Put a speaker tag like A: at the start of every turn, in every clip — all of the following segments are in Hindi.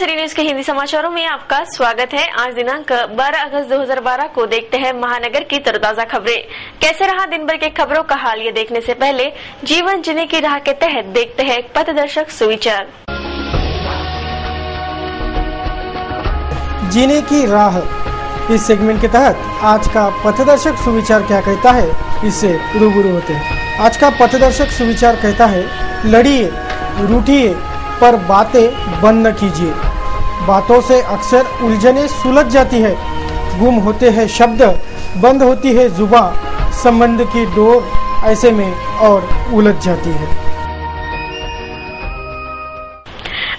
A: सिटी न्यूज के हिंदी समाचारों में आपका स्वागत है। आज दिनांक 12 अगस्त 2012 को देखते हैं महानगर की तरोताजा खबरें। कैसे रहा दिन भर के खबरों का हाल, ये देखने से पहले जीवन जीने की राह के तहत देखते हैं एक पथदर्शक सुविचार।
B: जीने की राह इस सेगमेंट के तहत आज का पथदर्शक सुविचार क्या कहता है, इससे रूबरू होते हैं। आज का पथदर्शक सुविचार कहता है, लड़िए रूठिए पर बातें बंद न कीजिए। बातों से अक्सर उलझने सुलझ जाती है, गुम होते हैं शब्द, बंद होती है जुबान, संबंध की डोर ऐसे में और उलझ जाती है।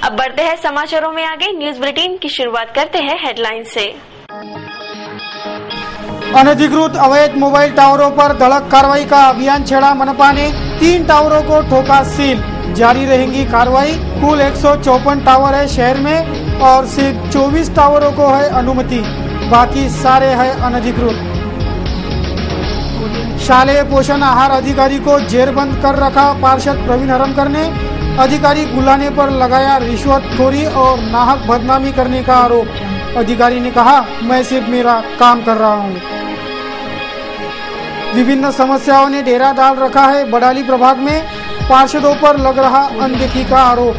A: अब बढ़ते हैं समाचारों में आगे। न्यूज बुलेटिन की शुरुआत करते हैं हेडलाइन से।
B: अनधिकृत अवैध मोबाइल टावरों पर धड़क कार्रवाई का अभियान छेड़ा मनपा ने, 3 टावरों को ठोका सील। जारी रहेंगी कार्रवाई। कुल 154 टावर है शहर में और सिर्फ 24 टावरों को है अनुमति, बाकी सारे हैं अनधिकृत। शालेय पोषण आहार अधिकारी को जेरबंद कर रखा पार्षद प्रवीण हरमकर ने। अधिकारी बुलाने पर लगाया रिश्वतखोरी और नाहक बदनामी करने का आरोप। अधिकारी ने कहा, मैं सिर्फ मेरा काम कर रहा हूं। विभिन्न समस्याओं ने डेरा डाल रखा है बड़ाली प्रभाग में, पार्षदों पर लग रहा अनदेखी का आरोप।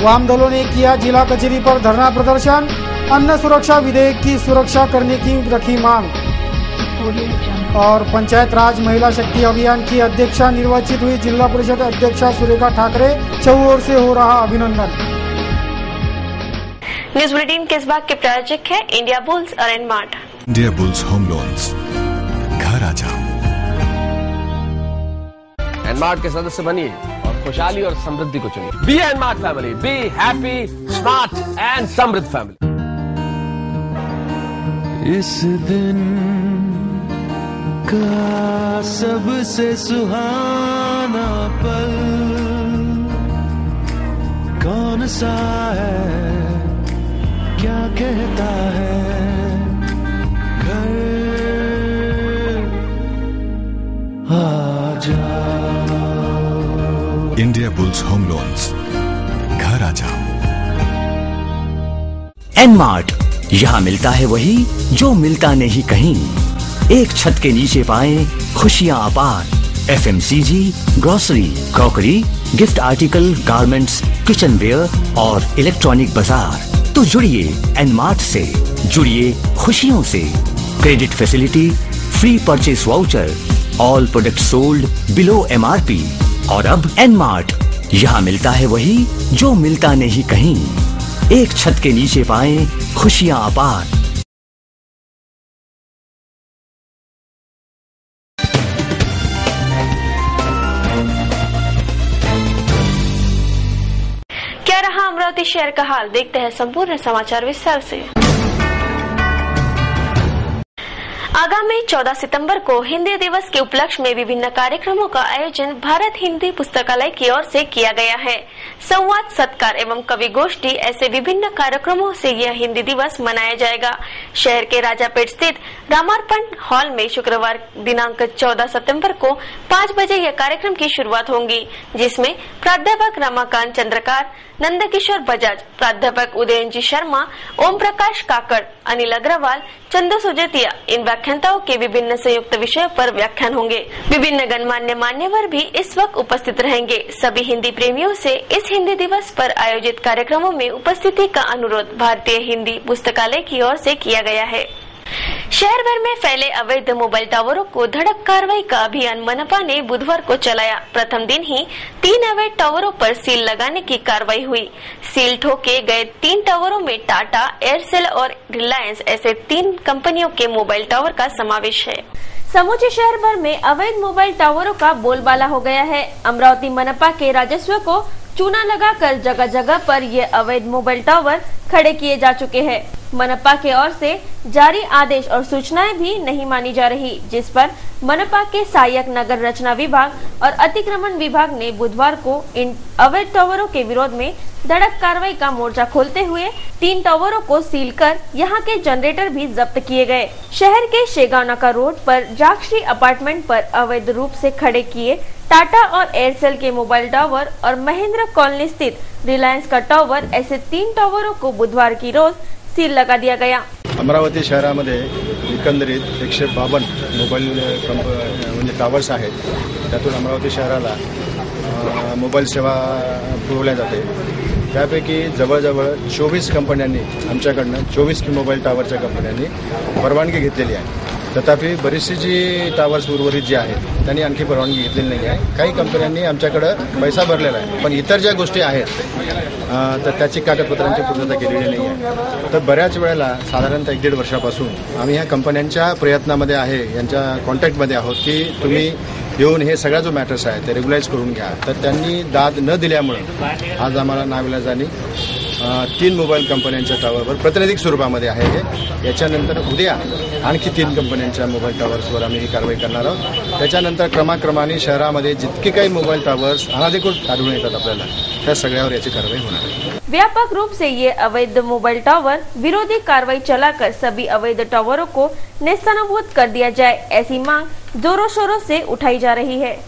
B: वाम दलों ने किया जिला कचहरी पर धरना प्रदर्शन, अन्न सुरक्षा विधेयक की सुरक्षा करने की रखी मांग। और पंचायत राज महिला शक्ति अभियान की अध्यक्षा निर्वाचित हुई जिला परिषद अध्यक्षा सुरेखा ठाकरे, चौओर से हो रहा अभिनंदन।
A: न्यूज बुलेटिन के इस भाग के प्रायोजक है इंडिया बुल्स और एनमार्ट।
C: इंडिया बुल्स होम लोन्स, घर आ जाओ।
D: एनमार्ट के सदस्य बनिए और खुशहाली और समृद्धि को चुनिए। Be Enmart family, be happy, smart and समृद्ध फैमिली।
E: इस दिन का सबसे सुहाना पल कौन सा है, क्या कहता है, घर आ जाओ।
C: इंडिया बुल्स होम लोन्स, घर आ जाओ।
F: एनमार्ट, यहाँ मिलता है वही जो मिलता नहीं कहीं। एक छत के नीचे पाएं खुशियाँ अपार। FMCG, grocery, crockery, gift article, garments, kitchenware और इलेक्ट्रॉनिक बाजार। तो जुड़िए एनमार्ट से, जुड़िए खुशियों से। Credit facility, free purchase voucher, all product sold below MRP. और अब एनमार्ट, यहाँ मिलता है वही जो मिलता नहीं कहीं। एक छत के नीचे पाएं खुशियाँ अपार।
A: क्या रहा अमरावती शहर का हाल, देखते हैं संपूर्ण समाचार विस्तार से। आगामी 14 सितंबर को हिंदी दिवस के उपलक्ष्य में विभिन्न कार्यक्रमों का आयोजन भारत हिंदी पुस्तकालय की ओर से किया गया है। संवाद, सत्कार एवं कवि गोष्ठी ऐसे विभिन्न कार्यक्रमों से यह हिंदी दिवस मनाया जाएगा। शहर के राजापेट स्थित रामार्पण हॉल में शुक्रवार दिनांक 14 सितंबर को 5 बजे यह कार्यक्रम की शुरुआत होगी, जिसमें प्राध्यापक रमाकांत चंद्रकार, नंदकिशोर बजाज, प्राध्यापक उदयन जी शर्मा, ओम प्रकाश काकड़, अनिल अग्रवाल, चंदू सुजेतिया इन व्याख्याताओं के विभिन्न संयुक्त विषयों पर व्याख्यान होंगे। विभिन्न गणमान्य मान्यवर भी इस वक्त उपस्थित रहेंगे। सभी हिंदी प्रेमियों से इस हिंदी दिवस पर आयोजित कार्यक्रमों में उपस्थिति का अनुरोध भारतीय हिंदी पुस्तकालय की ओर से किया गया है। शहर भर में फैले अवैध मोबाइल टावरों को धड़क कार्रवाई का अभियान मनपा ने बुधवार को चलाया। प्रथम दिन ही 3 अवैध टावरों पर सील लगाने की कार्रवाई हुई। सील ठोके गए 3 टावरों में टाटा, एयरसेल और रिलायंस ऐसे 3 कंपनियों के मोबाइल टावर का समावेश है। समूचे शहर भर में अवैध मोबाइल टावरों का बोलबाला हो गया है। अमरावती मनपा के राजस्व को चूना लगाकर जगह जगह पर ये अवैध मोबाइल टावर खड़े किए जा चुके हैं। मनपा के ओर से जारी आदेश और सूचनाएं भी नहीं मानी जा रही, जिस पर मनपा के सहायक नगर रचना विभाग और अतिक्रमण विभाग ने बुधवार को इन अवैध टावरों के विरोध में धड़क कार्रवाई का मोर्चा खोलते हुए 3 टावरों को सील कर यहां के जनरेटर भी जब्त किए गए। शहर के शेगावनाका रोड पर जागश्री अपार्टमेंट पर अवैध रूप से खड़े किए टाटा और एयरसेल के मोबाइल टावर और महेंद्र कॉलोनी स्थित रिलायंस का टावर, ऐसे 3 टावरों को बुधवार की रोज सील लगा दिया गया।
G: अमरावती शहरामध्ये एकंदरीत 152 मोबाईल म्हणजे टावर्स आहेत। त्यातून अमरावती शहराला मोबाईल सेवा पुरवल्या जाते। त्यापैकी जवळजवळ 24 कंपन्यांनी आमच्याकडनं 24 मोबाईल टावरच्या कंपन्यांनी परवानगी घेतलेली आहे। तथापि बरीचशी जी टावर्स उर्वरित जी आहेत त्यांनी आणखी परवानगी घेतलेली नाही आहे। काही कंपन्यांनी आमच्याकडे पैसा भरलेला आहे, पण इतर ज्या गोष्टी आहेत तर त्याची कागदपत्रांची पूर्तता केलेली नाही आहे। तर बऱ्याच वेळेला साधारणतः 1-1.5 वर्षापासून आम्ही ह्या कंपन्यांच्या प्रयत्नामध्ये आहे, यांच्या कॉन्टॅक्टमध्ये आहोत की तुम्ही येऊन हे सगळा जो मॅटर्स आहे ते रेग्युलाइज करून घ्या। तर त्यांनी दाद न दिल्यामुळे आज आम्हाला नाविलाजाने 3 मोबाईल कंपन्यांच्या टावरवर प्रातिनिधिक स्वरूपामध्ये आहे हे। याच्यानंतर उद्या आणखी 3 कंपन्यांच्या मोबाईल टावर्सवर आम्ही ही कारवाई करणार आहोत। त्याच्यानंतर क्रमाक्रमाने शहरामध्ये जितके काही मोबाईल टावर्स अनाधिकृत आढळून येतात आपल्याला त्या सगळ्यावर याची कारवाई होणार आहे।
A: व्यापक रूप से ये अवैध मोबाइल टावर विरोधी कार्रवाई चलाकर सभी अवैध टावरों को नेस्तनाबूद कर दिया जाए, ऐसी मांग जोरों शोरों से उठाई जा रही है।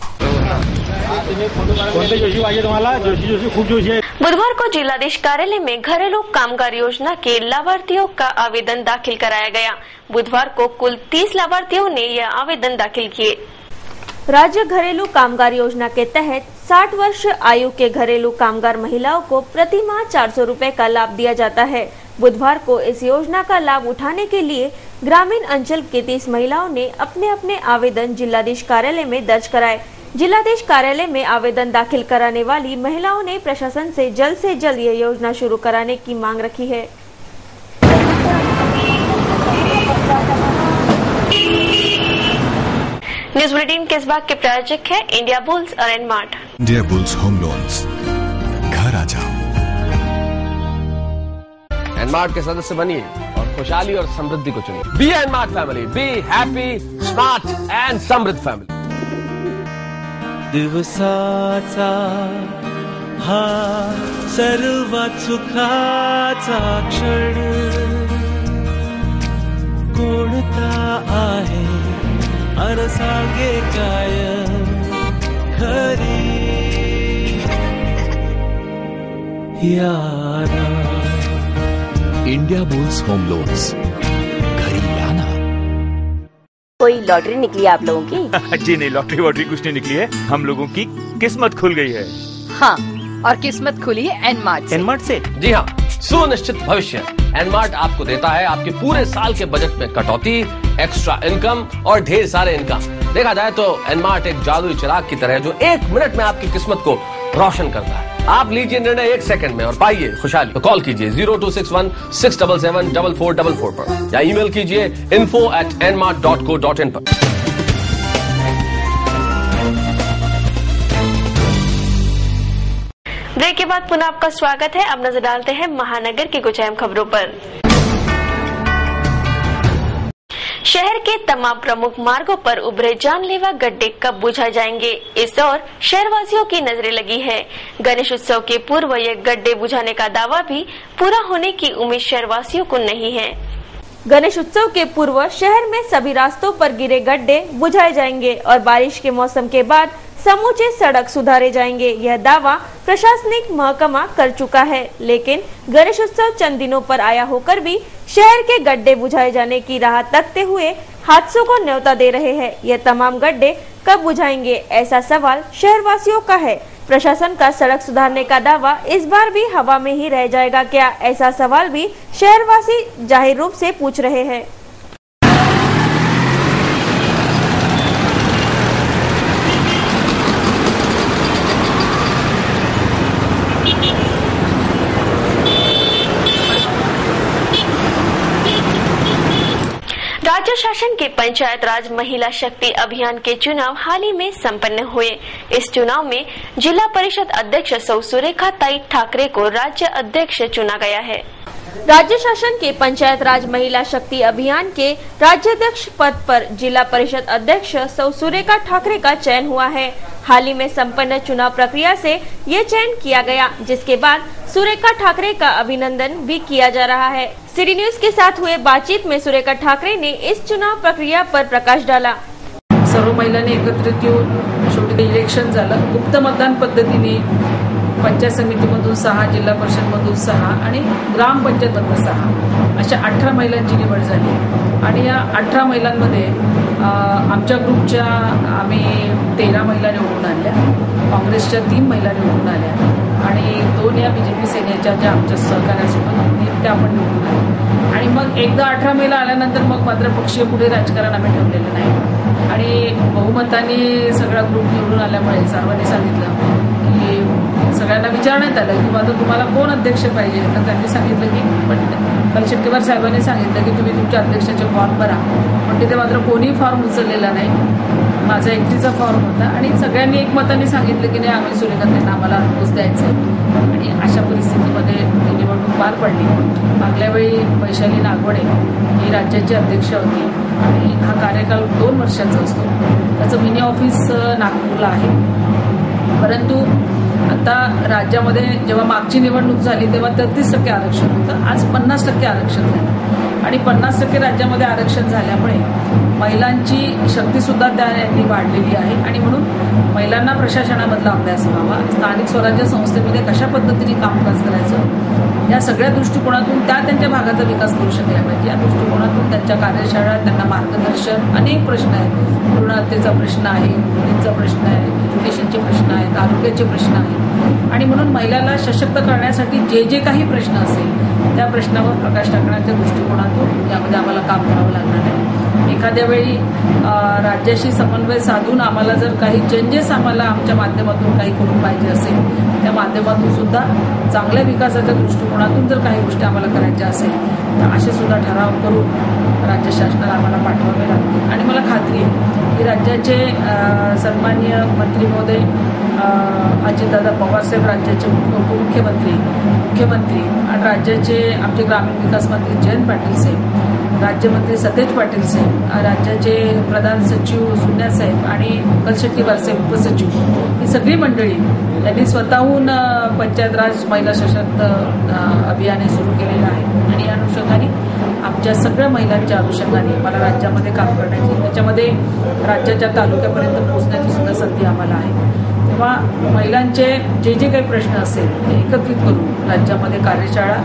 A: बुधवार को जिलाधीश कार्यालय में घरेलू कामगार योजना के लाभार्थियों का आवेदन दाखिल कराया गया। बुधवार को कुल 30 लाभार्थियों ने यह आवेदन दाखिल किए। राज्य घरेलू कामगार योजना के तहत 60 वर्ष आयु के घरेलू कामगार महिलाओं को प्रति माह 400 रुपए का लाभ दिया जाता है। बुधवार को इस योजना का लाभ उठाने के लिए ग्रामीण अंचल के 30 महिलाओं ने अपने अपने आवेदन जिलाधीश कार्यालय में दर्ज कराए। जिलाधीश कार्यालय में आवेदन दाखिल कराने वाली महिलाओं ने प्रशासन से जल्द ये योजना शुरू कराने की मांग रखी है। न्यूज बुलेटिन के इस भाग के प्रायोजक है इंडिया बुल्स और एनमार्ट।
C: इंडिया बुल्स होम लोन्स, घर आ जाओ।
D: एनमार्ट के सदस्य बनिए और खुशहाली और समृद्धि को चुनिए। Be Enmart family, be happy, smart and समृद्ध फैमिली।
E: दिवसाचा हा सर्वात सुखाचा क्षण कोणता आहे अर सांगे काय खरी यारा।
F: इंडिया बुल्स होम लोन्स, घरी लाना।
H: कोई लॉटरी निकली आप लोगों की?
I: जी नहीं, लॉटरी वॉटरी कुछ नहीं निकली है। हम लोगों की किस्मत खुल गई है।
H: हाँ, और किस्मत खुली है एनमार्ट से।
I: एनमार्ट से?
D: जी हाँ, सुनिश्चित भविष्य एनमार्ट आपको देता है आपके पूरे साल के बजट में कटौती, एक्स्ट्रा इनकम और ढेर सारे इनकम। देखा जाए तो एनमार्ट एक जादुई चिराग की तरह है जो 1 मिनट में आपकी किस्मत को रोशन करता है। आप लीजिए निर्णय 1 सेकंड में और पाइए खुशहाली। तो कॉल कीजिए 0261-677-4444 पर या ईमेल कीजिए info@nmart.co.in पर।
A: ब्रेक के बाद पुनः आपका स्वागत है। अब नजर डालते हैं महानगर की कुछ अहम खबरों पर। शहर के तमाम प्रमुख मार्गों पर उभरे जानलेवा गड्ढे कब बुझाए जाएंगे, इस ओर शहरवासियों की नजरें लगी है। गणेश उत्सव के पूर्व ये गड्ढे बुझाने का दावा भी पूरा होने की उम्मीद शहरवासियों को नहीं है। गणेश उत्सव के पूर्व शहर में सभी रास्तों पर गिरे गड्ढे बुझाए जाएंगे और बारिश के मौसम के बाद समूचे सड़क सुधारे जाएंगे। यह दावा प्रशासनिक महकमा कर चुका है, लेकिन गणेश उत्सव चंद दिनों पर आया होकर भी शहर के गड्ढे बुझाए जाने की राह तकते हुए हादसों को न्योता दे रहे हैं। यह तमाम गड्ढे कब बुझाएंगे, ऐसा सवाल शहरवासियों का है। प्रशासन का सड़क सुधारने का दावा इस बार भी हवा में ही रह जाएगा क्या, ऐसा सवाल भी शहरवासी जाहिर रूप से पूछ रहे हैं। राज्य शासन के पंचायत राज महिला शक्ति अभियान के चुनाव हाल ही में संपन्न हुए। इस चुनाव में जिला परिषद अध्यक्ष सौ सुरेखा ताई ठाकरे को राज्य अध्यक्ष चुना गया है। राज्य शासन के पंचायत राज महिला शक्ति अभियान के राज्याध्यक्ष पद पर जिला परिषद अध्यक्ष सौ सुरेखा ठाकरे का चयन हुआ है। हाल ही में संपन्न चुनाव प्रक्रिया से ये चयन किया गया, जिसके बाद सुरेखा ठाकरे का अभिनंदन भी किया जा रहा है। सिटी न्यूज के साथ हुए बातचीत में सुरेखा ठाकरे ने इस चुनाव प्रक्रिया पर प्रकाश डाला।
J: सर्व महिलांनी एकत्रित येऊन शेवटी इलेक्शन झालं। गुप्त मतदान पद्धतीने पंचायत समितीमधून 6, जिल्हा परिषदमधून 6 आणि ग्रामपंचायतमधून 6 अशा 18 महिलांची निवड झाली आणि या 18 महिलांमध्ये आमच्या ग्रुपच्या आम्ही 13 महिला निवडून आणल्या, काँग्रेसच्या 3 महिला निवडून आल्या आणि 2 या बीजेपी सेनेच्या ज्या आमच्या सहकार्यासोबत त्या पण निवडून आल्या। आणि मग एकदा 18 महिला आल्यानंतर मग मात्र पक्षीय पुढे राजकारण आम्ही ठेवलेलं नाही आणि बहुमताने सगळा ग्रुप निवडून आल्यामुळे सर्वांनी सांगितलं की सगळ्यांना विचारण्यात आलं की आता तुम्हाला कोण अध्यक्ष पाहिजे, तर त्यांनी सांगितलं की कलशेट्टीवार साहेबांनी सांगितलं की तुम्ही तुमच्या अध्यक्षाचे फॉर्म भरा, पण तिथे मात्र कोणी फॉर्म उचललेला नाही, माझा एकटीचा फॉर्म होता आणि सगळ्यांनी एकमताने सांगितलं की नाही आम्ही सुरेखाताईंना आम्हाला अनुभव द्यायचा आहे आणि अशा परिस्थितीमध्ये ती निवडणूक पार पडली। मागल्या वेळी वैशाली नागवडे ही राज्याची अध्यक्ष होती आणि हा कार्यकाल 2 वर्षाचा असतो, त्याचं मिनी ऑफिस नागपूरला आहे, परंतु आता राज्यामध्ये जेव्हा मागची निवडणूक झाली तेव्हा 33% आरक्षण होतं, आज 50% आरक्षण झालं आणि 50% राज्यामध्ये आरक्षण झाल्यामुळे महिलांची शक्तीसुद्धा त्यांनी वाढलेली आहे आणि म्हणून महिलांना प्रशासनामधला अभ्यास व्हावा, स्थानिक स्वराज्य संस्थेमध्ये कशा पद्धतीने कामकाज करायचं या सगळ्या दृष्टिकोनातून त्या त्यांच्या भागाचा विकास करू शकल्या पाहिजे। या दृष्टिकोनातून त्यांच्या कार्यशाळा, त्यांना मार्गदर्शन, अनेक प्रश्न आहेत, भ्रूण हत्येचा प्रश्न आहे, मुलींचा प्रश्न आहे, एज्युकेशनचे प्रश्न आहेत, आरोग्याचे प्रश्न आहेत आणि म्हणून महिलाला सशक्त करण्यासाठी जे जे काही प्रश्न असेल त्या प्रश्नावर प्रकाश टाकण्याच्या दृष्टिकोनातून यामध्ये आम्हाला काम करावं लागणार आहे। एखाद्या वेळी राज्याशी समन्वय साधून आम्हाला जर काही चेंजेस आम्हाला आमच्या माध्यमातून काही करून पाहिजे असेल, त्या माध्यमातून सुद्धा चांगल्या विकासाच्या दृष्टिकोनातून जर काही गोष्टी आम्हाला करायच्या असेल तर असे सुद्धा ठराव करून राज्य शासनाला आम्हाला पाठवावे लागतील आणि मला खात्री आहे की राज्याचे सन्माननीय मंत्री महोदय अजितदादा पवारसाहेब, राज्याचे उपमुख्यमंत्री, मुख्यमंत्री आणि राज्याचे आमचे ग्रामीण विकास मंत्री जयंत पाटील साहेब, राज्यमंत्री सतेज पाटील साहेब, राज्याचे प्रधान सचिव सुन्यासाहेब आणि कलशेट्टीवार साहेब उपसचिव ही सगळी मंडळी यांनी स्वतःहून पंचायत राज महिला सशक्त अभियान सुरू केलेलं आहे आणि या अनुषंगाने आमच्या सगळ्या महिलांच्या अनुषंगाने मला राज्यामध्ये काम करण्याची, त्याच्यामध्ये राज्याच्या तालुक्यापर्यंत पोहोचण्याची सुद्धा संधी आम्हाला आहे। तेव्हा महिलांचे जे जे काही प्रश्न असेल ते एकत्रित करून राज्यामध्ये कार्यशाळा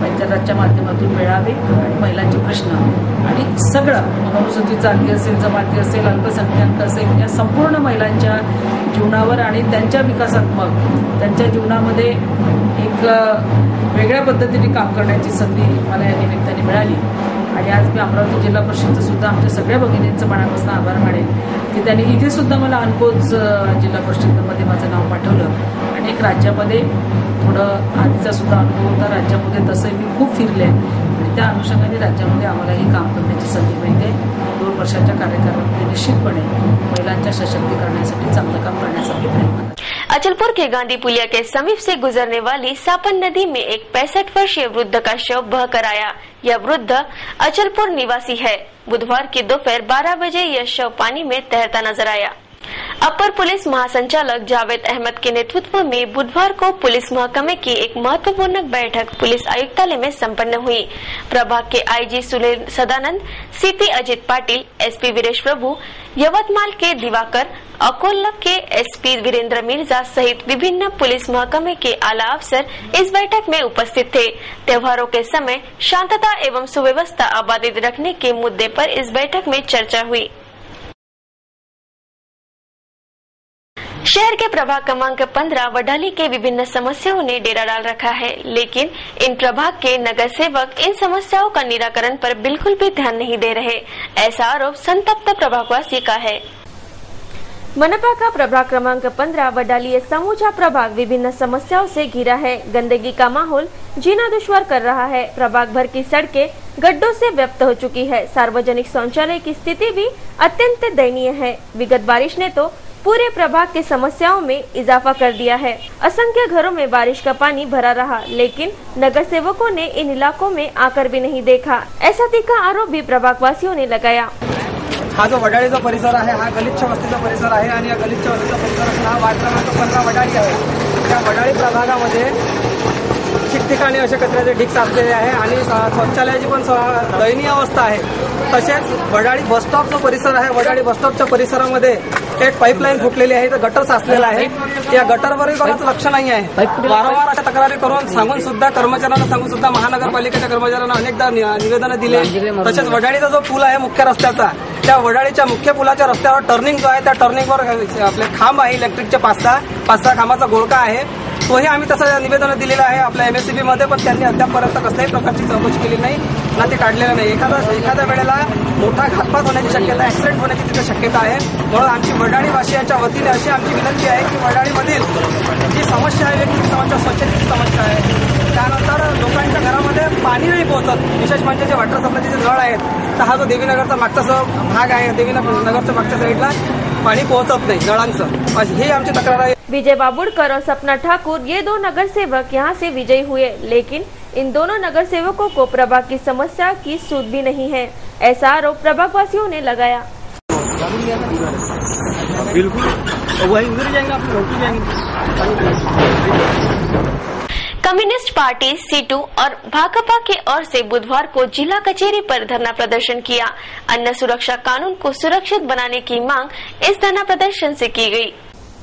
J: पंचायतराजच्या माध्यमातून मिळावे आणि महिलांचे प्रश्न आणि सगळं अनुसूचित जाती असेल, जमाती असेल, अल्पसंख्याक असेल, या संपूर्ण महिलांच्या जीवनावर आणि त्यांच्या विकासात्मक त्यांच्या जीवनामध्ये एक वेगळ्या पद्धतीने काम करण्याची संधी मला या निमित्ताने मिळाली आणि आज मी अमरावती जिल्हा परिषदचं सुद्धा आमच्या सगळ्या भगिनींचं मनापासून आभार मानेन की त्यांनी इथे सुद्धा मला अनकोज जिल्हा परिषदेमध्ये माझं नाव पाठवलं आणि एक राज्यामध्ये थोडं आधीचा सुद्धा अनुभव होता, राज्यामध्ये तसंही मी खूप फिरले आणि त्या अनुषंगाने राज्यामध्ये आम्हालाही काम करण्याची संधी मिळते। 2 वर्षाच्या कार्यकालामध्ये निश्चितपणे महिलांच्या सशक्तीकरणासाठी चांगलं काम करण्याचा प्रयत्न।
A: अचलपुर के गांधी पुलिया के समीप से गुजरने वाली सापन नदी में एक 65 वर्षीय वृद्ध का शव बहकर आया। यह वृद्ध अचलपुर निवासी है। बुधवार की दोपहर 12 बजे यह शव पानी में तैरता नजर आया। अपर पुलिस महासंचालक जावेद अहमद के नेतृत्व में बुधवार को पुलिस महकमे की एक महत्वपूर्ण बैठक पुलिस आयुक्तालय में संपन्न हुई। प्रभाग के IG Sunil Sadanand, CP Ajit Patil, SP Viresh Prabhu, Yavatmal के दिवाकर, अकोला के एसपी वीरेंद्र मिर्जा सहित विभिन्न पुलिस महकमे के आला अफसर इस बैठक में उपस्थित थे। त्योहारों के समय शांतता एवं सुव्यवस्था आबादित रखने के मुद्दे पर इस बैठक में चर्चा हुई। शहर के प्रभाग क्रमांक 15 वडाली के विभिन्न समस्याओं ने डेरा डाल रखा है, लेकिन इन प्रभाग के नगर सेवक इन समस्याओं का निराकरण पर बिल्कुल भी ध्यान नहीं दे रहे। ऐसा आरोप संतप्त प्रभागवासी का है। मनपा का प्रभाग क्रमांक 15 वडाली ये समूचा प्रभाग विभिन्न समस्याओं से घिरा है। गंदगी का माहौल जीना दुश्वार कर रहा है। प्रभाग भर की सड़कें गड्ढों से व्याप्त हो चुकी है। सार्वजनिक शौचालय की स्थिति भी अत्यंत दयनीय है। विगत बारिश ने तो पूरे प्रभाग की समस्याओं में इजाफा कर दिया है। असंख्य घरों में बारिश का पानी भरा रहा, लेकिन नगर सेवकों ने इन इलाकों में आकर भी नहीं देखा। ऐसा तीखा आरोप भी प्रभागवासियों ने लगाया।
K: हा जो वडाळीचा परिसर आहे हा गलिच्छ वस्तीचा परिसर आहे आणि या गलिच्छ वस्तीचा परिसर असून हा वार्ड क्रमांक 15 वडाळी आहे। त्या वडाळी प्रभागामध्ये ठिकठिकाणी असे कचऱ्याचे ढीग साचलेले आहे आणि शौचालयाची पण दयनीय अवस्था आहे। तसेच वडाळी बसस्टॉप जो परिसर आहे, वडाळी बसस्टॉपच्या परिसरामध्ये एक पाईपलाईन फुटलेली आहे, तर गटर साचलेला आहे। या गटरवरही कोणाचं लक्ष नाही आहे। वारंवार अशा तक्रारी करून सांगून सुद्धा कर्मचाऱ्यांना सांगून सुद्धा महानगरपालिकेच्या कर्मचाऱ्यांना अनेकदा निवेदनं दिले। तसेच वडाळीचा जो पूल आहे मुख्य रस्त्याचा, त्या वडाळीच्या मुख्य पुलाच्या रस्त्यावर टर्निंग जो आहे त्या टर्निंगवर आपले खांब आहे इलेक्ट्रिकचे 5-6 खांबाचा घोळका आहे। तोही आम्ही तसं निवेदन दिलेलं आहे आपल्या MSCB मध्ये, पण त्यांनी अद्यापपर्यंत कसल्याही प्रकारची चौकशी केली नाही ना ते काढलेलं नाही। एखाद्या वेळेला मोठा घातपात होण्याची शक्यता, ऍक्सिडेंट होण्याची तिथे शक्यता आहे। म्हणून आमची वडाळी वासियांच्या वतीने अशी आमची विनंती आहे की वडाळीमधील जी समस्या आहे, व्यक्तिगत समस्या, स्वच्छतेची समस्या आहे, त्यानंतर लोकांच्या घरामध्ये पाणी नाही पोहोचत, विशेष म्हणजे जे वॉटर सप्लायचे जे नळ आहेत, तर हा जो देवीनगरचा मागचा जो भाग आहे, देवीनगरच्या मागच्या साईडला पानी पोहोचत नहीं नळांचं, ही आमची तक्रार आहे।
A: विजय बाबुड़कर और सपना ठाकुर ये दो नगर सेवक यहाँ से विजयी हुए, लेकिन इन दोनों नगर सेवकों को प्रभाग की समस्या की सूझ भी नहीं है। ऐसा आरोप प्रभागवासियों ने लगाया।
K: बिल्कुल वही उधर जाएंगे, आप रोटी जाएंगे।
A: कम्युनिस्ट पार्टी सीटू और भाकपा के ओर से बुधवार को जिला कचहरी पर धरना प्रदर्शन किया। अन्न सुरक्षा कानून को सुरक्षित बनाने की मांग इस धरना प्रदर्शन से की गई।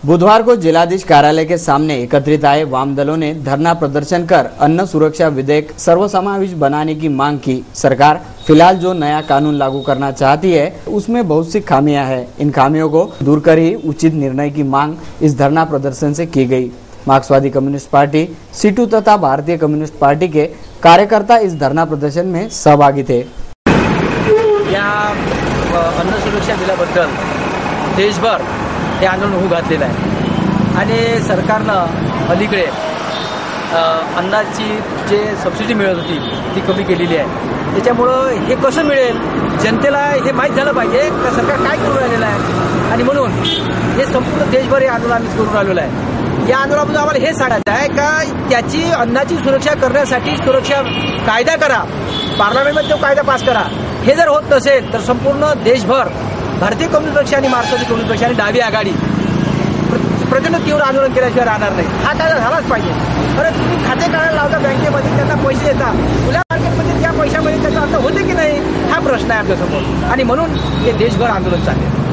L: बुधवार को जिलाधीश कार्यालय के सामने एकत्रित आए वाम दलों ने धरना प्रदर्शन कर अन्न सुरक्षा विधेयक सर्वसमावेश बनाने की मांग की। सरकार फिलहाल जो नया कानून लागू करना चाहती है उसमें बहुत सी खामियां हैं। इन खामियों को दूर कर ही उचित निर्णय की मांग इस धरना प्रदर्शन से की गई। मार्क्सवादी कम्युनिस्ट पार्टी सीटू तथा भारतीय कम्युनिस्ट पार्टी के कार्यकर्ता इस धरना प्रदर्शन में सहभागी थे।
M: या अन्न सुरक्षा बिलाबद्दल देशभर हे आंदोलन होऊ घातलेलं आहे आणि सरकारनं अलीकडे अन्नाची जे सबसिडी मिळत होती ती कमी केलेली आहे। त्याच्यामुळं हे कसं मिळेल जनतेला हे माहीत झालं पाहिजे का सरकार काय करून राहिलेलं आहे, आणि म्हणून हे संपूर्ण देशभर हे आंदोलन आम्ही करून राहिलेलं आहे। या आंदोलनामध्ये आम्हाला हे सांगायचं आहे का त्याची अन्नाची सुरक्षा करण्यासाठी सुरक्षा कायदा करा, पार्लमेंटमध्ये तो कायदा पास करा। हे जर होत नसेल तर संपूर्ण देशभर भारतीय कम्युनिस्ट पक्ष आणि मार्क्सवादी कम्युनिस्ट पक्ष आणि डावी आघाडी प्रचंड तीव्र आंदोलन केल्याशिवाय राहणार नाही। हा कायदा झालाच पाहिजे। अरे तुम्ही खाते काढायला लावता बँकेमध्ये, त्यांना पैसे देता, खुल्या मार्केटमध्ये त्या पैशामध्ये त्याचा अर्थ होते की नाही हा प्रश्न आहे आपल्यासमोर, आणि म्हणून हे देशभर आंदोलन चालले।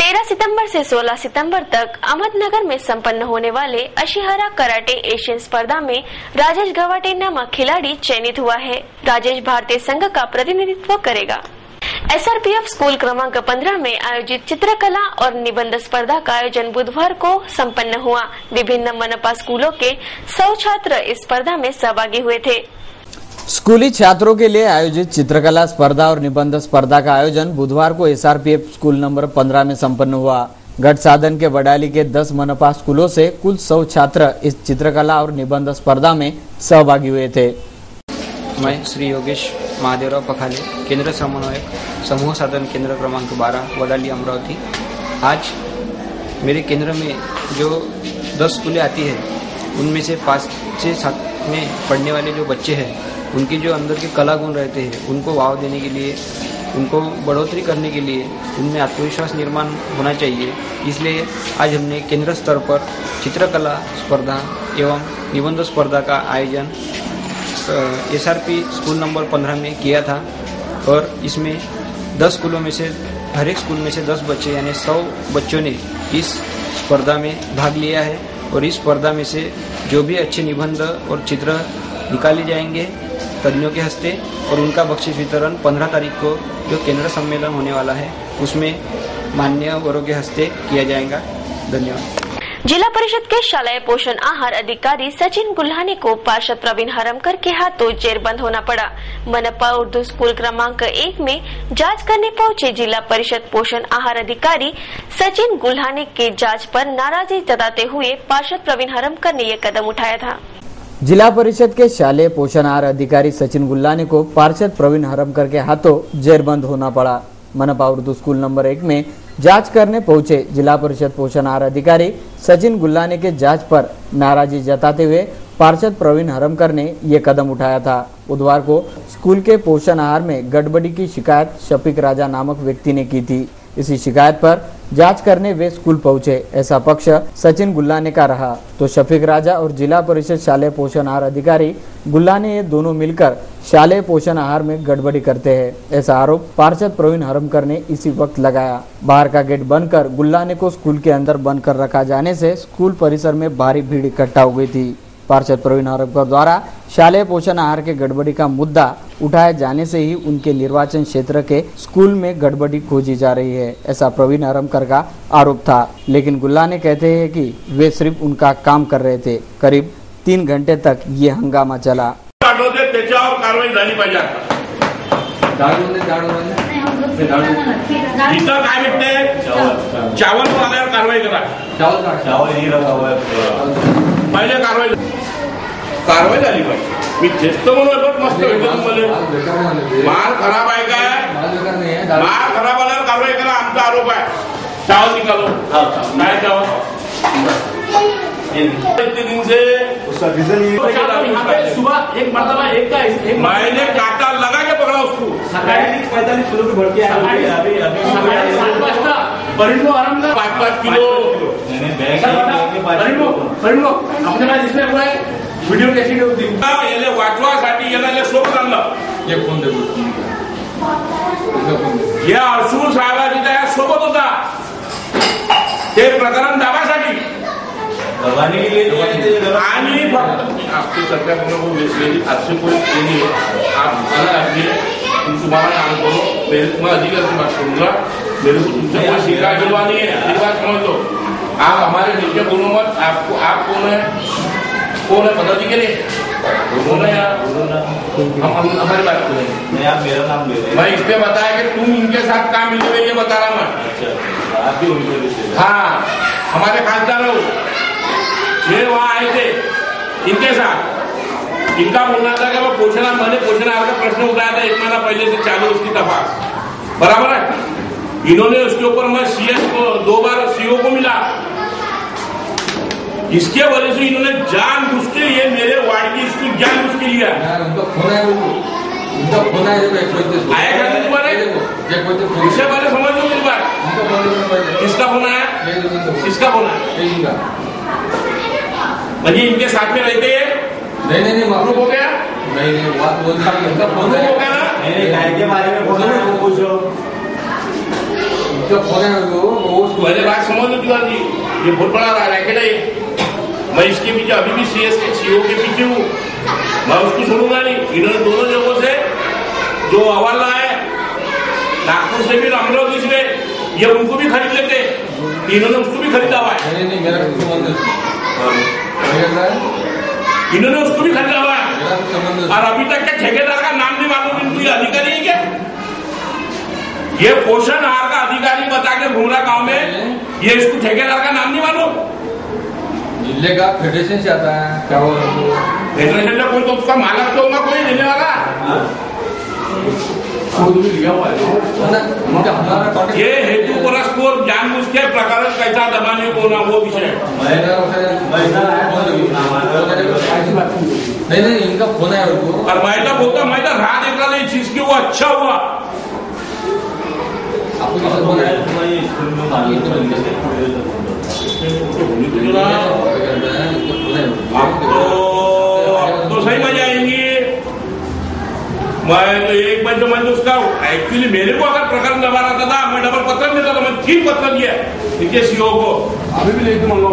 A: 13 सितंबर से 16 सितंबर तक अहमदनगर में संपन्न होने वाले अशिहरा कराटे एशियन स्पर्धा में राजेश गवाटे नामक खिलाड़ी चयनित हुआ है। राजेश भारतीय संघ का प्रतिनिधित्व करेगा। SRPF स्कूल क्रमांक 15 में आयोजित चित्रकला और निबंध स्पर्धा का आयोजन बुधवार को संपन्न हुआ। विभिन्न मनपा स्कूलों के 100 छात्र इस स्पर्धा में सहभागी हुए थे।
L: स्कूली छात्रों के लिए आयोजित चित्रकला स्पर्धा और निबंध स्पर्धा का आयोजन बुधवार को SRPF स्कूल नंबर 15 में संपन्न हुआ। गढ़ साधन के वडाली के 10 मनपा स्कूलों से कुल 100 छात्र इस चित्रकला और निबंध स्पर्धा में सहभागी हुए थे।
N: मैं श्री योगेश महादेवराव पखाले, केंद्र समन्वयक, समूह साधन केंद्र क्रमांक 12 वडाली अमरावती। आज मेरे केंद्र में जो 10 स्कूलें आती है उनमें से 5 से 7 में पढ़ने वाले जो बच्चे हैं उनके जो अंदर के कला गुण रहते हैं उनको वाव देने के लिए, उनको बढ़ोतरी करने के लिए उनमें आत्मविश्वास निर्माण होना चाहिए। इसलिए आज हमने केंद्र स्तर पर चित्रकला स्पर्धा एवं निबंध स्पर्धा का आयोजन SRP स्कूल नंबर 15 में किया था, और इसमें 10 स्कूलों में से हर एक स्कूल में से 10 बच्चे यानी 100 बच्चों ने इस स्पर्धा में भाग लिया है। और इस स्पर्धा में से जो भी अच्छे निबंध और चित्र निकाले जाएंगे तज्ञों के हस्ते, और उनका बख्शीश वितरण 15 तारीख को जो केंद्र सम्मेलन होने वाला है उसमें मान्यवरों के हस्ते किया जाएगा। धन्यवाद।
A: जिला परिषद के शालेय पोषण आहार अधिकारी सचिन गुल्हाने को पार्षद प्रवीण हरमकर के हाथों जेरबंद होना पड़ा। मनपा उर्दू स्कूल क्रमांक 1 में जांच करने पहुंचे जिला परिषद पोषण आहार अधिकारी सचिन गुल्हाने के जांच पर नाराजगी जताते हुए पार्षद प्रवीण हरमकर ने यह कदम उठाया था।
L: जिला परिषद के शालेय पोषण आहार अधिकारी सचिन गुल्हाने को पार्षद प्रवीण हरमकर के हाथों जेरबंद होना पड़ा। मनपा उर्दू स्कूल नंबर 1 में जांच करने पहुंचे जिला परिषद पोषण आहार अधिकारी सचिन गुल्लाने के जांच पर नाराजगी जताते हुए पार्षद प्रवीण हरमकर ने ये कदम उठाया था। बुधवार को स्कूल के पोषण आहार में गड़बड़ी की शिकायत शफीक राजा नामक व्यक्ति ने की थी। इसी शिकायत पर जांच करने वे स्कूल पहुंचे, ऐसा पक्ष सचिन गुल्लाने का रहा तो शफीक राजा और जिला परिषद शालेय पोषण आहार अधिकारी गुल्लाने ये दोनों मिलकर शालेय पोषण आहार में गड़बड़ी करते हैं, ऐसा आरोप पार्षद प्रवीण हरमकर ने इसी वक्त लगाया। बाहर का गेट बंद कर गुल्लाने को स्कूल के अंदर बंद कर रखा जाने से स्कूल परिसर में भारी भीड़ इकट्ठा हो गई थी। पार्षद प्रवीण हरमकर द्वारा शालेय पोषण आहार के गड़बड़ी का मुद्दा उठाए जाने से ही उनके निर्वाचन क्षेत्र के स्कूल में गड़बड़ी खोजी जा रही है, ऐसा प्रवीण हरमकर का आरोप था। लेकिन गुल्लाने कहते हैं कि वे सिर्फ उनका काम कर रहे थे। करीब 3 घंटे तक ये हंगामा चला।
O: त्याच्यावर कारवाई झाली पाहिजे। इथं काय भेटते चावल आल्यावर कारवाई करा। पहिले कारवाई झाली पाहिजे। मी तेच म्हणून मस्त भेटतो माल खराब आहे काय माल खराब आल्यावर कारवाई करा आमचा आरोप आहे। चावल निकालो काय चावल दिन से सुबह एक मरतबा एक मैंने काटा लगा के पकड़ा उसको 45 किलो की बढ़ती है। परिणो आराम 5-5 किलो परिणो अपने पास इसमें हुआ है व्हिडिओ कॅसेट होती याला वाचवासाठी याला सोबत आणलं एक फोन देतो या अर्सुल साहेबांची त्या सोबत होता ते प्रकरण दाबासाठी आणि फक्त आपकी सरकार आपसे कोई नहीं है। आप अलग आदमी तुम्हारा नाम करो मैं अधिकार की बात करूंगा मेरे को तुमसे कोई शिकायत दिलवानी है बात समझ लो। आप हमारे नीचे बोलो मत। आपको आप कौन है बता दीजिए कौन है यार हम हमारी बात करें आप मेरा नाम ले मैं इस पे बताया कि तुम इनके साथ काम मिले ये बता रहा मैं। आप भी उनके हाँ हमारे खासदार हो ये वहाँ आए थे इनके साथ इनका बोलना था कि वो पोषण आहार का प्रश्न उठाया था 1 महीना पहले से चालू उसकी तपास बराबर है। इन्होंने उसके ऊपर मैं सीएस को 2 बार सीओ को मिला। इसके वजह से इन्होंने जानबूझ के ये मेरे वार्ड की स्कूल जानबूझ के लिया आएगा तुम्हारे इससे पहले समझ लो मेरी बात। किसका फोन आया किसका फोन आया म्हणजे इनके साथ में रहते हैं नहीं मालूम हो गया नहीं बात बोलता फोन हो गया ना नहीं के बारे में बोलना है वो पूछो जो फोन है वो पहले बात समझ लो जी ये बहुत बड़ा रैकेट है। मैं इसके पीछे अभी भी सीएस के सीओ के पीछे हूँ मैं उसको छोड़ूंगा नहीं। इन्होंने दोनों जगहों से जो हवाला लाए नागपुर से भी अमरावती से ये उनको भी खरीद लेते इन्होंने उसको भी खरीदा हुआ है। इन्होंने उसको भी खरीदा हुआ है और अभी तक के ठेकेदार का नाम नहीं मालूम इनको ये अधिकारी है क्या ये पोषण आहार का अधिकारी बता के घूम रहा गाँव में ये इसको ठेकेदार का नाम नहीं मालूम।
P: जिले का फेडरेशन से आता है क्या वो
O: फेडरेशन में कोई तो उसका मालक तो होगा कोई देने वाला लिया हुआ है। ये हेतु परस्पर जानबूझ के प्रकरण कैसा दबाने को ना वो विषय
P: नहीं इनका फोन है
O: और मैं तो बोलता मैं तो राह देख रहा था इस चीज की वो अच्छा हुआ। तो सही मजा आएंगी। मैं तो एक बंद मैं तो उसका एक्चुअली मेरे को अगर प्रकरण दबा रहा था मैं डबल पत्र देता था मैं 3 पत्र दिया इनके सीओ को अभी भी लेके मंगा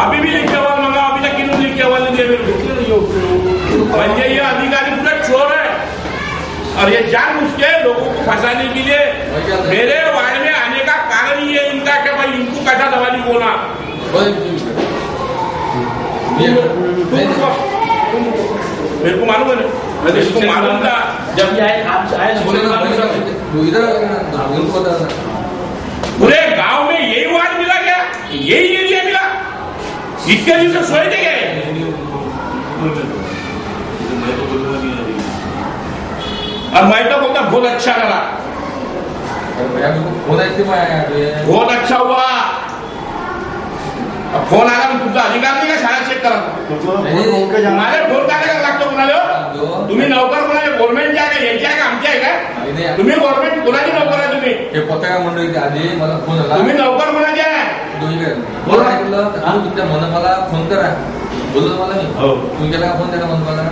O: अभी भी लेके आवाज मंगा अभी तक किन्होंने लेके आवाज नहीं दिया मेरे को। ये अधिकारी पूरा चोर है और ये जानबूझ के लोगों को फंसाने के लिए मेरे वार्ड में आने का कारण ये इनका कि भाई इनको कैसा दवाली होना मेरे को मालूम है मैं इसको मालूम था जब ये आए पूरे गांव में यही वार्ड मिला क्या यही एरिया मिला इतने दिन से सोए थे गए और मैं तो बोलता बहुत अच्छा लगा
P: भैया फोन ऐसे में आया है।
O: बहुत अच्छा हुआ, अब फोन आला मग तुमचा अधिकार नाही का शाळा चेक करा? माझे फोन काय लागतो कोणाला? तुम्ही नोकर कोणाचे? गव्हर्नमेंटचे आहे का, यांचे आहे का, आमचे आहे का? तुम्ही गव्हर्नमेंट कोणाची नोकर आहे? तुम्ही
P: हे पत्रकार मंडळीचे आधी मला फोन आला,
O: तुम्ही नोकर कोणाचे आहे?
P: मला ऐकलं तुमच्या मनपाला फोन करा बोललो मला मी, तुम्ही केला का फोन त्याला मनपाला?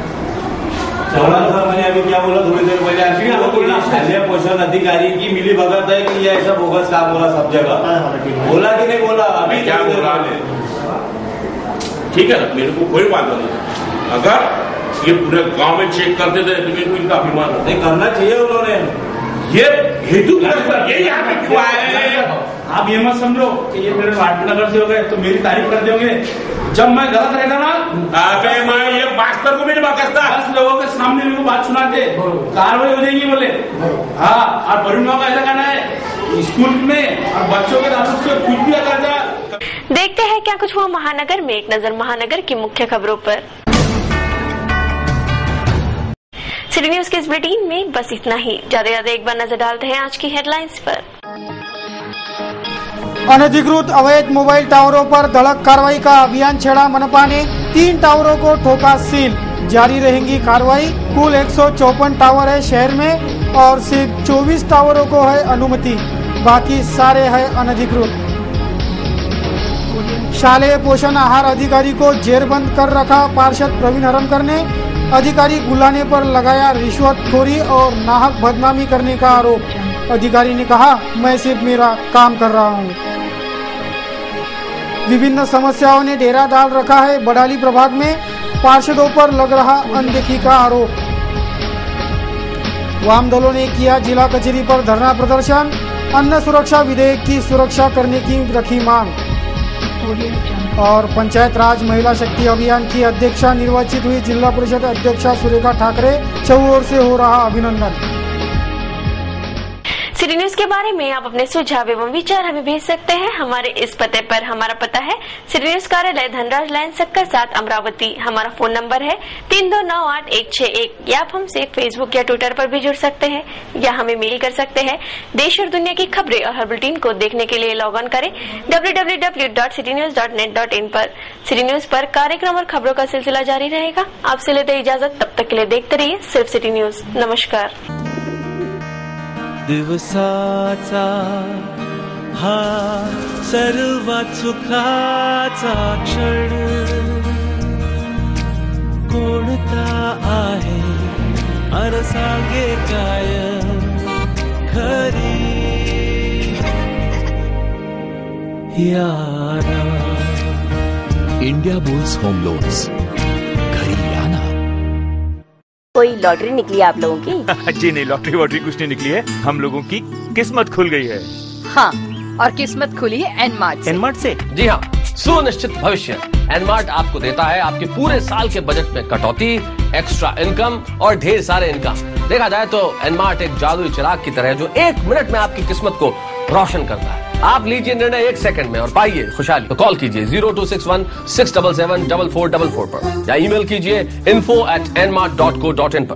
Q: मैंने अभी क्या बोला थोड़ी देर पहले, शालेय पोषण अधिकारी की मिली भगत है कि ये ऐसा बोगस काम बोला सब जगह, बोला कि नहीं बोला? अभी
O: क्या बोला? ठीक है ना, मेरे को कोई बात नहीं। अगर ये पूरे गांव में चेक करते थे तो मेरे को इनका अभिमान
Q: नहीं करना चाहिए उन्होंने।
O: ये हेतु ये यहाँ पे क्यों आए?
Q: आप ये मत समझो कि ये मेरे वार्ड नगर से हो गए तो मेरी तारीफ कर दोगे। जब मैं गलत रहता ना,
O: अबे मैं ये मास्टर को भी नहीं बकसता,
Q: 10 लोगों के सामने मेरे को बात सुनाते, कार्रवाई हो जाएगी बोले। हाँ, और वरुण का ऐसा कहना है स्कूल में और बच्चों के दारू से कुछ भी अगर था।
A: देखते हैं क्या कुछ हुआ महानगर में। एक नजर महानगर की मुख्य खबरों पर। सिटी न्यूज के इस बुलेटिन में बस इतना ही। ज्यादा एक बार नजर डालते हैं आज की हेडलाइंस पर।
B: अनधिकृत अवैध मोबाइल टावरों पर धड़क कार्रवाई का अभियान छेड़ा मनपा ने। 3 टावरों को ठोका सील, जारी रहेंगी कार्रवाई। कुल 154 टावर है शहर में और सिर्फ 24 टावरों को है अनुमति, बाकी सारे है अनधिकृत। शालेय पोषण आहार अधिकारी को जेरबंद कर रखा पार्षद प्रवीण हरमकर ने। अधिकारी बुलाने पर लगाया रिश्वतखोरी और नाहक बदनामी करने का आरोप। अधिकारी ने कहा, मैं सिर्फ मेरा काम कर रहा हूं। विभिन्न समस्याओं ने डेरा डाल रखा है बड़ाली प्रभाग में, पार्षदों पर लग रहा अनदेखी का आरोप। वाम दलों ने किया जिला कचहरी पर धरना प्रदर्शन। अन्न सुरक्षा विधेयक की सुरक्षा करने की रखी मांग। और पंचायत राज महिला शक्ति अभियान की अध्यक्षा निर्वाचित हुई जिला परिषद अध्यक्षा सुरेखा ठाकरे। चहु ओर से हो रहा अभिनंदन।
A: सिटी न्यूज के बारे में आप अपने सुझाव एवं विचार हमें भेज सकते हैं हमारे इस पते पर। हमारा पता है सिटी न्यूज कार्यालय धनराज लाइन सक्कर 7 अमरावती। हमारा फोन नंबर है 3298-161। या आप हमसे फेसबुक या ट्विटर पर भी जुड़ सकते हैं या हमें मेल कर सकते हैं। देश और दुनिया की खबरें और हर बुलेटिन को देखने के लिए लॉग ऑन करें www.citynews.net.in पर। सिटी न्यूज पर कार्यक्रम और खबरों का सिलसिला जारी रहेगा। आपसे लेते इजाजत, तब तक के लिए देखते रहिए सिर्फ सिटी न्यूज। नमस्कार।
E: दिवसाचा हा सर्वात सुखाचा क्षण कोणता आहे अर सांगे काय खरी यारा।
C: इंडिया बुल्स होम लोन्स, घरी आना।
H: कोई लॉटरी निकली आप लोगों की?
I: जी नहीं, लॉटरी वॉटरी कुछ नहीं निकली है, हम लोगों की किस्मत खुल गई है।
R: हाँ, और किस्मत खुली है एनमार्ट से।
I: एनमार्ट से?
D: जी हाँ, सुनिश्चित भविष्य एनमार्ट आपको देता है आपके पूरे साल के बजट में कटौती, एक्स्ट्रा इनकम और ढेर सारे इनकम। देखा जाए तो एनमार्ट एक जादुई चिराग की तरह है जो 1 मिनट में आपकी किस्मत को रोशन करता है। आप लीजिए निर्णय 1 सेकंड में और पाइए खुशहाली। तो कॉल कीजिए 0261-677-4444 पर या ईमेल कीजिए info@nmart.co.in पर।